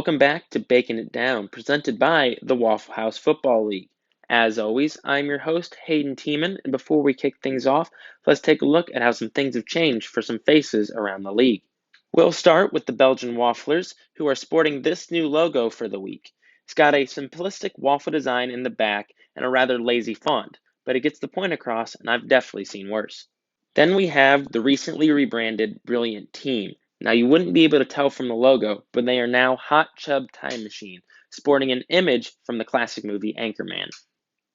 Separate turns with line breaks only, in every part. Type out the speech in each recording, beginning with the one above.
Welcome back to Baking It Down, presented by the Waffle House Football League. As always, I'm your host, Hayden Tiemann, and before we kick things off, let's take a look at how some things have changed for some faces around the league. We'll start with the Belgian Wafflers, who are sporting this new logo for the week. It's got a simplistic waffle design in the back and a rather lazy font, but it gets the point across, and I've definitely seen worse. Then we have the recently rebranded Brilliant Team. Now, you wouldn't be able to tell from the logo, but they are now Hot Chub Time Machine, sporting an image from the classic movie Anchorman.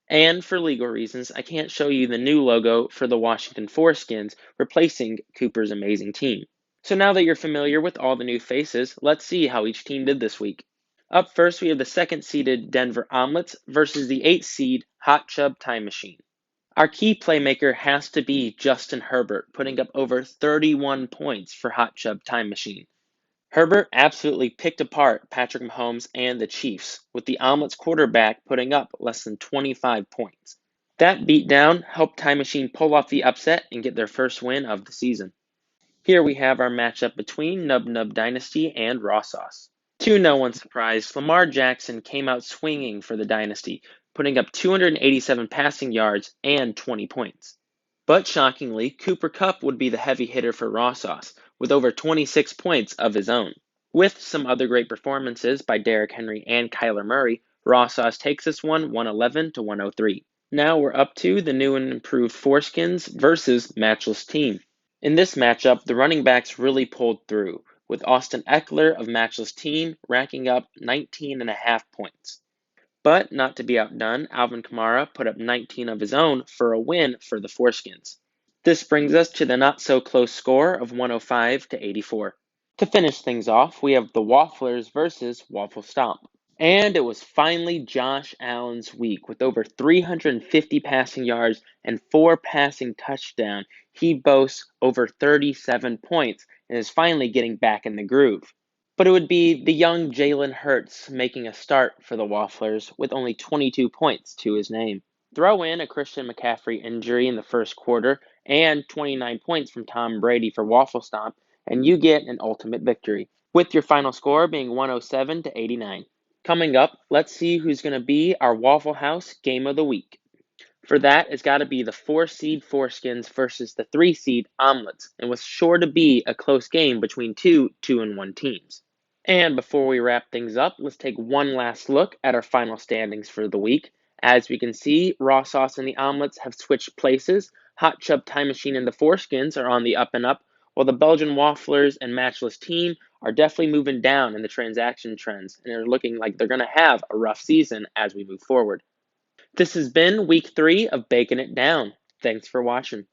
And for legal reasons, I can't show you the new logo for the Washington Foreskins, replacing Cooper's amazing team. So now that you're familiar with all the new faces, let's see how each team did this week. Up first, we have the second-seeded Denver Omelets versus the 8th-seed Hot Chub Time Machine. Our key playmaker has to be Justin Herbert, putting up over 31 points for Hot Chub Time Machine. Herbert absolutely picked apart Patrick Mahomes and the Chiefs, with the Omelets quarterback putting up less than 25 points. That beatdown helped Time Machine pull off the upset and get their first win of the season. Here we have our matchup between Nub Nub Dynasty and Raw Sauce. To no one's surprise, Lamar Jackson came out swinging for the Dynasty, putting up 287 passing yards and 20 points. But shockingly, Cooper Kupp would be the heavy hitter for Raw Sauce, with over 26 points of his own. With some other great performances by Derrick Henry and Kyler Murray, Raw Sauce takes this one 111 to 103. Now we're up to the new and improved Foreskins versus Matchless Team. In this matchup, the running backs really pulled through, with Austin Eckler of Matchless Team racking up 19.5 points. But not to be outdone, Alvin Kamara put up 19 of his own for a win for the Foreskins. This brings us to the not-so-close score of 105 to 84. To finish things off, we have the Wafflers versus Waffle Stomp. And it was finally Josh Allen's week with over 350 passing yards and 4 passing touchdowns. He boasts over 37 points and is finally getting back in the groove. But it would be the young Jalen Hurts making a start for the Wafflers with only 22 points to his name. Throw in a Christian McCaffrey injury in the first quarter and 29 points from Tom Brady for Waffle Stomp, and you get an ultimate victory, with your final score being 107 to 89. Coming up, let's see who's going to be our Waffle House Game of the Week. For that, it's got to be the 4-seed Foreskins versus the 3-seed Omelets, and was sure to be a close game between two 2-1 teams. And before we wrap things up, let's take one last look at our final standings for the week. As we can see, Raw Sauce and the Omelets have switched places. Hot Chub Time Machine and the Foreskins are on the up and up, while the Belgian Wafflers and Matchless Team are definitely moving down in the transaction trends and are looking like they're going to have a rough season as we move forward. This has been week 3 of Baking It Down. Thanks for watching.